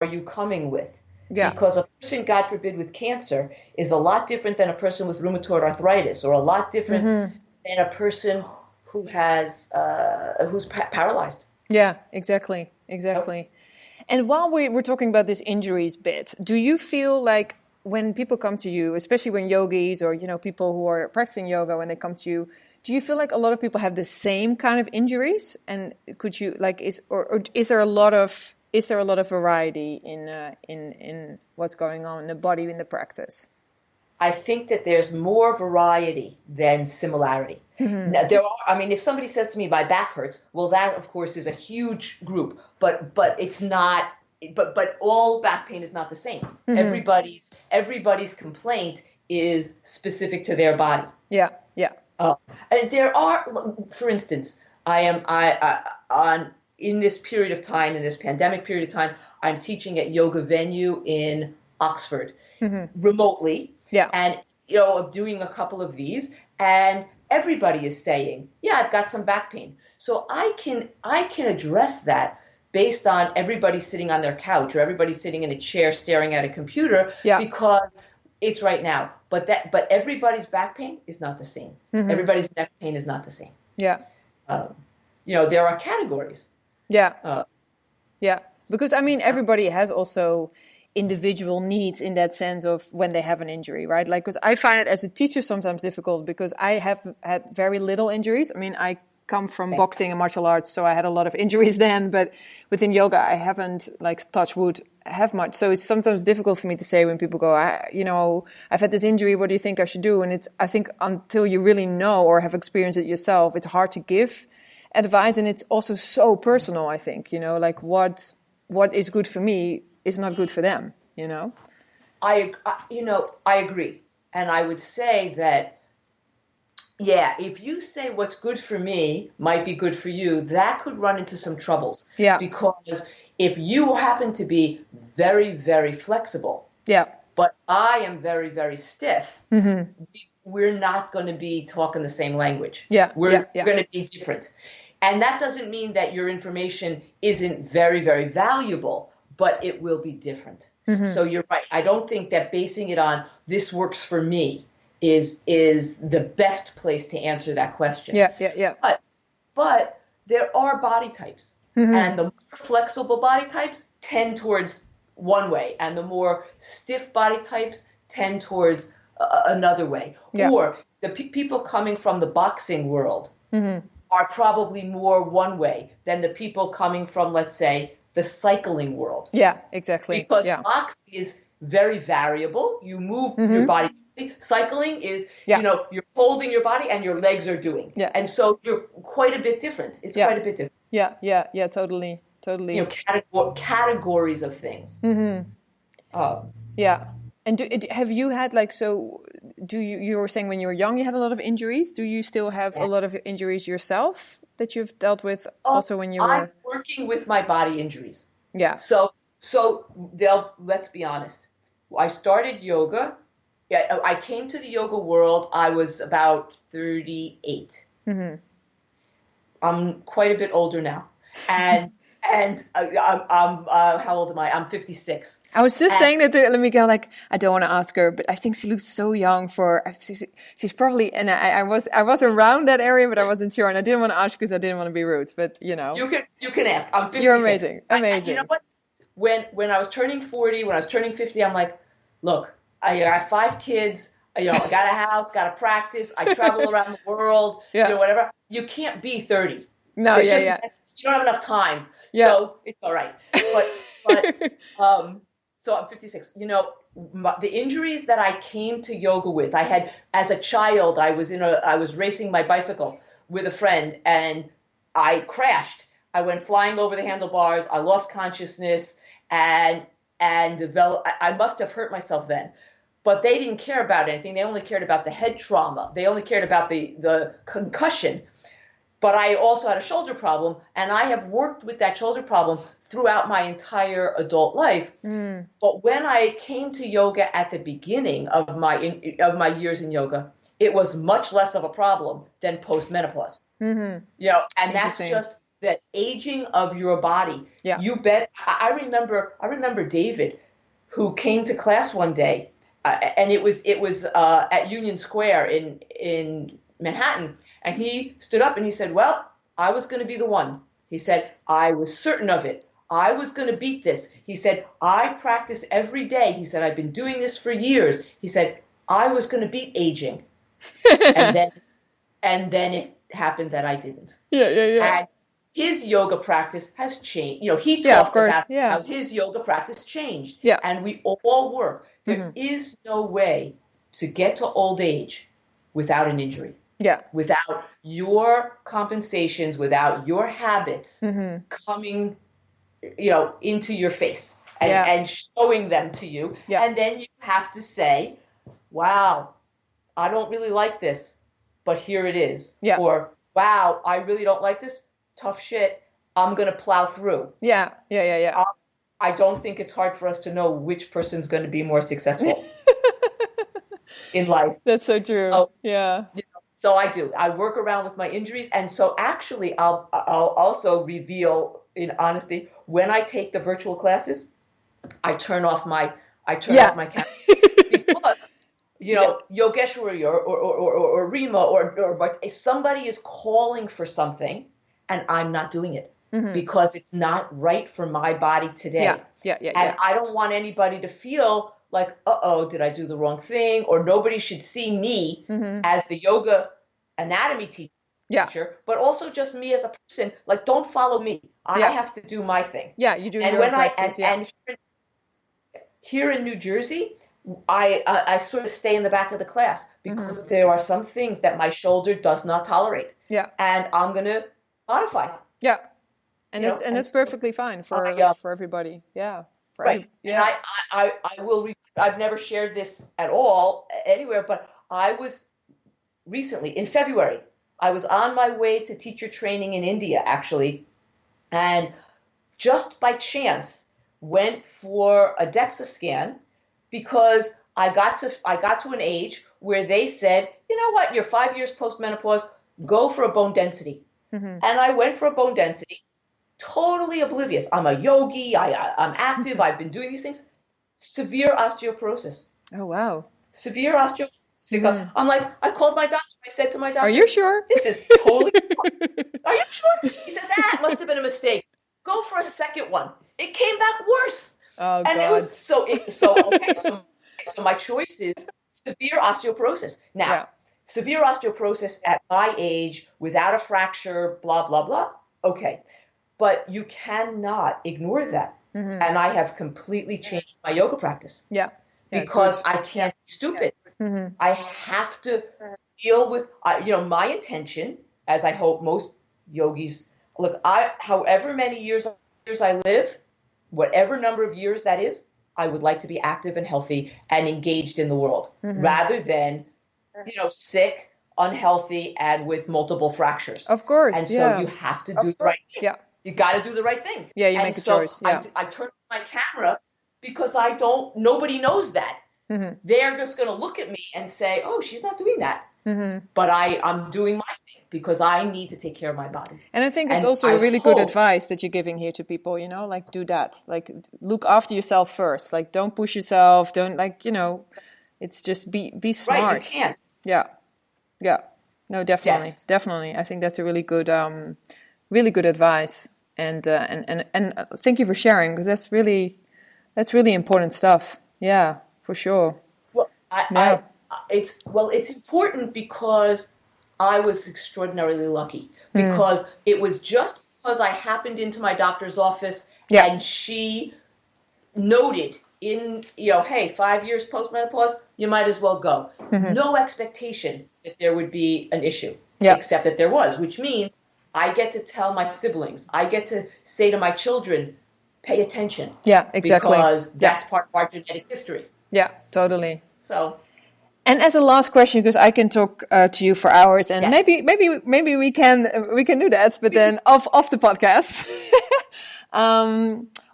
are you coming with? Yeah. Because a person, God forbid, with cancer is a lot different than a person with rheumatoid arthritis, or a lot different Hmm. than a person who has who's paralyzed. Yeah, exactly. Yep. Exactly. And while we're talking about this injuries bit, do you feel like when people come to you, especially when yogis or people who are practicing yoga, when they come to you, do you feel like a lot of people have the same kind of injuries? And could you like or is there a lot of variety in what's going on in the body in the practice? I think that there's more variety than similarity. Hmm. Now, I mean, if somebody says to me, my back hurts, well, that of course is a huge group, but it's not, but all back pain is not the same. Hmm. Everybody's complaint is specific to their body. Yeah, yeah. Uh, and there are, for instance, on in this period of time, in this pandemic period of time, I'm teaching at Yoga Venue in Oxford Hmm. remotely, Yeah, and I'm doing a couple of these, and everybody is saying, "Yeah, I've got some back pain." So I can address that based on everybody sitting on their couch or everybody sitting in a chair staring at a computer yeah. because it's right now. But everybody's back pain is not the same. Hmm. Everybody's neck pain is not the same. Yeah, Um, there are categories. yeah. Uh, Yeah, because I mean, everybody has also individual needs in that sense of when they have an injury, right? Like, because I find it as a teacher sometimes difficult because I have had very little injuries. I mean, I come from okay. boxing and martial arts, so I had a lot of injuries then, but within yoga, I haven't, like, touch wood, have much. So it's sometimes difficult for me to say when people go, I've had this injury, what do you think I should do? And I think until you really know or have experienced it yourself, it's hard to give advice, and it's also so personal. I think like what is good for me is not good for them. I agree, and I would say that yeah, if you say what's good for me might be good for you, that could run into some troubles Yeah, because if you happen to be very, very flexible, yeah. but I am very, very stiff, we're not going to be talking the same language. Yeah, yeah, We're yeah. going to be different. And that doesn't mean that your information isn't very, very valuable, but it will be different. So you're right. I don't think that basing it on this works for me is the best place to answer that question. Yeah, yeah, yeah. But there are body types, and the more flexible body types tend towards one way, and the more stiff body types tend towards another way. Yeah. Or the people coming from the boxing world are probably more one way than the people coming from, let's say, the cycling world. Yeah, exactly. Because Yeah. boxing is very variable. You move your body. Cycling is, Yeah. you're holding your body and your legs are doing. Yeah. And so you're quite a bit different. It's Yeah. quite a bit different. Yeah, yeah, yeah, totally. Totally. Categories of things. Um, Yeah. And have you had like, so do you were saying when you were young you had a lot of injuries? Do you still have a lot of injuries yourself that you've dealt with also when you I'm were? working with my body injuries. Yeah. So let's be honest. I started yoga. Yeah, I came to the yoga world. I was about 38. I'm quite a bit older now, and I'm how old am I? I'm 56. I was just And saying that to let me go. Like, I don't want to ask her, but I think she looks so young for. She's probably, and I was around that area, but I wasn't sure, and I didn't want to ask because I didn't want to be rude. But you can ask. I'm you're 56. amazing, You know amazing. what? When I was turning 40, when I was turning 50, I'm like, look, I got 5 kids. I got a house, got a practice. I travel around the world. Yeah. Whatever. You can't be 30. No. It's Yeah. just Yeah. you don't have enough time, Yeah. so it's all right. But so I'm 56. The injuries that I came to yoga with, I had as a child. I was racing my bicycle with a friend, and I crashed. I went flying over the handlebars. I lost consciousness, and developed. I must have hurt myself then. But they didn't care about anything. They only cared about the head trauma. They only cared about the concussion. But I also had a shoulder problem, and I have worked with that shoulder problem throughout my entire adult life. But when I came to yoga at the beginning of my years in yoga, it was much less of a problem than post-menopause. And that's Interesting. just that aging of your body. Yeah. You bet. I remember David, who came to class one day, and it was at Union Square in Manhattan, and he stood up and he said, "Well, I was going to be the one." He said, "I was certain of it. I was going to beat this." He said, "I practice every day." He said, "I've been doing this for years." He said, "I was going to beat aging." and then it happened that I didn't. Yeah. And his yoga practice has changed. He Yeah, of talked course. about Yeah. how his yoga practice changed. Yeah. And we all were. There is no way to get to old age without an injury. Yeah. Without your compensations, without your habits coming, into your face and showing them to you. Yeah. And then you have to say, wow, I don't really like this, but here it is. Yeah. Or, wow, I really don't like this. Tough shit. I'm going to plow through. Yeah. I don't think it's hard for us to know which person's going to be more successful in life. That's so true. So, yeah. So I do. I work around with my injuries. And so actually, I'll also reveal in honesty, when I take the virtual classes, I turn off my camera. Because, Yogeshwari or Rima or somebody is calling for something and I'm not doing it because it's not right for my body today. Yeah. And I don't want anybody to feel like, did I do the wrong thing? Or nobody should see me as the yoga anatomy teacher, but also just me as a person. Like, don't follow me. I have to do my thing. Yeah, you do and your when practice. And here in New Jersey, I sort of stay in the back of the class because there are some things that my shoulder does not tolerate. Yeah. And I'm going to modify. Yeah. And it's perfectly fine for everybody. Yeah. Right. Yeah. And I will. I've never shared this at all anywhere, but I was recently in February. I was on my way to teacher training in India, actually, and just by chance went for a DEXA scan because I got to an age where they said, you know what, you're 5 years post-menopause, go for a bone density. And I went for a bone density, totally oblivious. I'm a yogi, I'm active, I've been doing these things. Severe osteoporosis. Oh, wow. Severe osteoporosis. I'm like, I called my doctor. I said to my doctor, are you sure? This is totally Are you sure? He says, it must have been a mistake. Go for a second one. It came back worse. Oh, and God. It was so my choice is severe osteoporosis. Now, severe osteoporosis at my age without a fracture, blah, blah, blah. Okay. But you cannot ignore that. And I have completely changed my yoga practice. Yeah. Because I can't be stupid. I have to deal with, my intention, as I hope most yogis, look, however many years I live, whatever number of years that is, I would like to be active and healthy and engaged in the world rather than, sick, unhealthy, and with multiple fractures. Of course. And so you have to do the right thing. Yeah. You got to do the right thing. Yeah, you make a choice. Yeah. I turn on my camera because nobody knows that. They're just going to look at me and say, oh, she's not doing that. But I'm doing my thing because I need to take care of my body. And I think it's also really good advice that you're giving here to people, like do that. Like look after yourself first. Like don't push yourself. Don't it's just be smart. Right, you can. Yeah. No, definitely. Yes. Definitely. I think that's a really good advice. And thank you for sharing because that's really important stuff. Yeah. For sure. Well, it's important because I was extraordinarily lucky because it was just because I happened into my doctor's office and she noted hey, 5 years post-menopause, you might as well go. No expectation that there would be an issue, except that there was, which means I get to tell my siblings, I get to say to my children, pay attention. Yeah, exactly. Because that's part of our genetic history. Yeah, totally. So, and as a last question, because I can talk to you for hours, and maybe we can do that, but then off the podcast.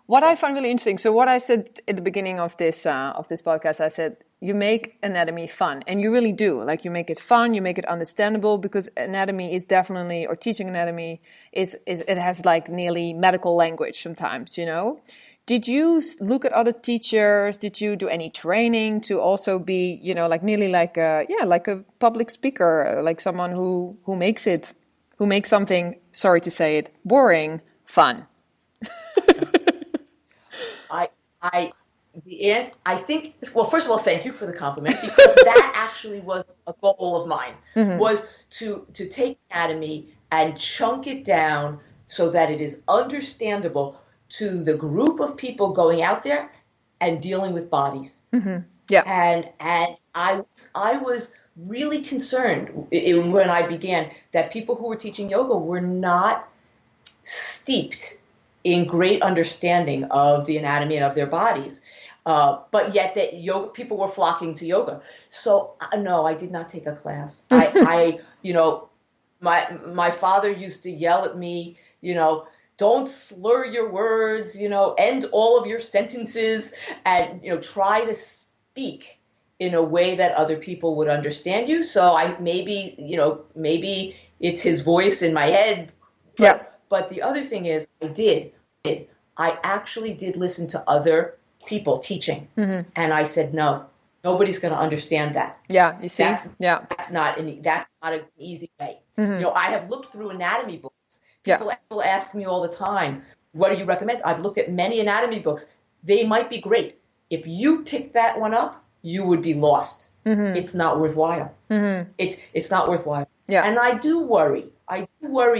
What I find really interesting, so what I said at the beginning of this podcast, I said, you make anatomy fun, and you really do. Like, you make it fun, you make it understandable, because anatomy is definitely, or teaching anatomy is it has like nearly medical language sometimes, you know. Did you look at other teachers? Did you do any training to also be, you know, like nearly like a public speaker, like someone who makes something, sorry to say it, boring, fun? I think, well, first of all, thank you for the compliment, because that actually was a goal of mine, was to take anatomy and chunk it down so that it is understandable to the group of people going out there and dealing with bodies. Yeah. And I was really concerned when I began that people who were teaching yoga were not steeped in great understanding of the anatomy and of their bodies. But yet that yoga people were flocking to yoga. So no, I did not take a class. I you know, my father used to yell at me, you know, don't slur your words, you know, end all of your sentences, and, you know, try to speak in a way that other people would understand you. So maybe it's his voice in my head. Yeah. But the other thing is, I actually did listen to other people teaching, and I said, no, nobody's going to understand that. Yeah, you see, that's not an easy way. You know, I have looked through anatomy books. People ask me all the time, what do you recommend? I've looked at many anatomy books. They might be great. If you pick that one up, you would be lost. It's not worthwhile. It's not worthwhile. Yeah. And I do worry.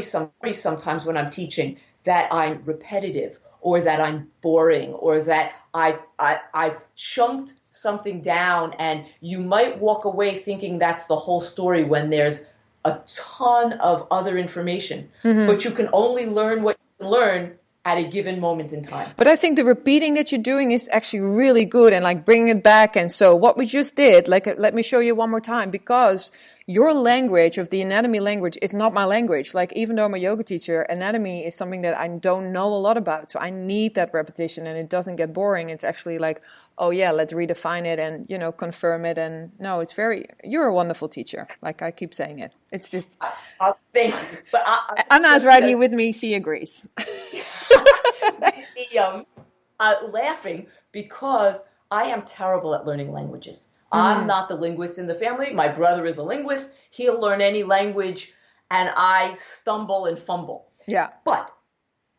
Sometimes when I'm teaching that I'm repetitive, or that I'm boring, or that I've chunked something down, and you might walk away thinking that's the whole story when there's a ton of other information. But you can only learn what you can learn at a given moment in time. But I think the repeating that you're doing is actually really good, and like bringing it back. And so what we just did, like, let me show you one more time, because your language of the anatomy language is not my language. Like, even though I'm a yoga teacher, anatomy is something that I don't know a lot about. So I need that repetition, and it doesn't get boring. It's actually like, oh yeah, let's redefine it and, you know, confirm it. And no, you're a wonderful teacher. Like, I keep saying it. It's just. Thank you. But Anna's right here with me. She agrees. Laughing because I am terrible at learning languages. I'm not the linguist in the family. My brother is a linguist. He'll learn any language, and I stumble and fumble. Yeah. But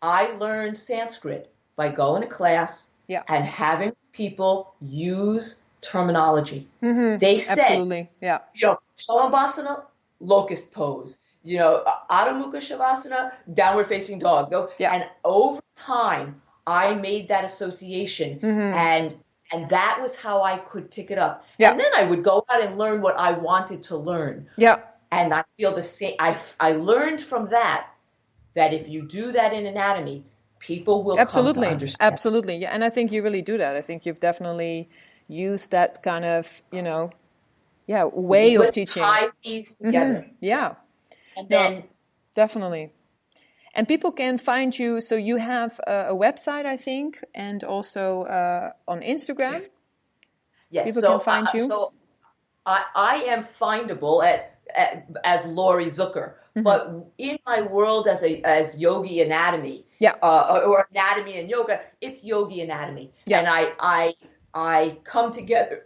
I learned Sanskrit by going to class and having people use terminology. They said, absolutely, yeah, you know, Shalabhasana, locust pose. You know, Adho Mukha Shavasana, downward facing dog. And over time, I made that association, and that was how I could pick it up. Yeah. And then I would go out and learn what I wanted to learn. Yeah. And I feel the same. I learned from that if you do that in anatomy, people will come to understand. Absolutely. Yeah. And I think you really do that. I think you've definitely used that kind of, you know, way of teaching. Let's tie these together. Yeah. And then definitely. And people can find you. So you have a website, I think, and also on Instagram. Yes. People can find you. So I am findable as Lori Zucker, but in my world as Yogi Anatomy, or Anatomy and Yoga, it's Yogi Anatomy. Yeah. And I come together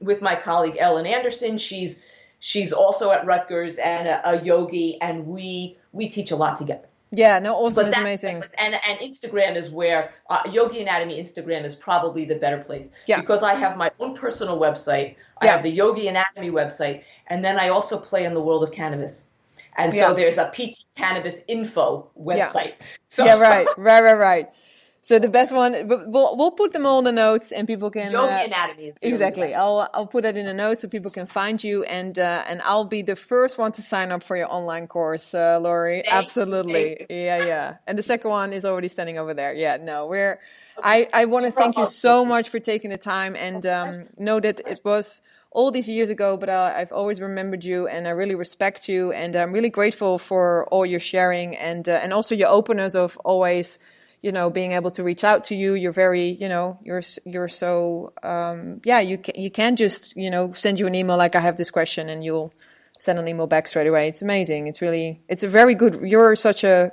with my colleague Ellen Anderson. She's also at Rutgers and a yogi, and we teach a lot together. Yeah, no, awesome. It's amazing. And Instagram is where Yogi Anatomy Instagram is probably the better place. Yeah. Because I have my own personal website. I have the Yogi Anatomy website, and then I also play in the world of cannabis. And so there's a PT Cannabis Info website. Yeah, so, right. So the best one, we'll put them all in the notes, and people can. Yogi Anatomy is exactly. I'll put that in the notes so people can find you, and I'll be the first one to sign up for your online course, Lori. Absolutely, yeah. And the second one is already standing over there. Yeah, no, I want to thank you so much for taking the time, and know that it was all these years ago, but I've always remembered you, and I really respect you, and I'm really grateful for all your sharing, and also your openness of always, being able to reach out to you. You're very, you're so, you can't just, send you an email like, I have this question, and you'll send an email back straight away. It's amazing. It's a very good, you're such a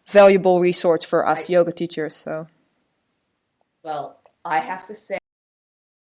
valuable resource for us yoga teachers. So, well, I have to say,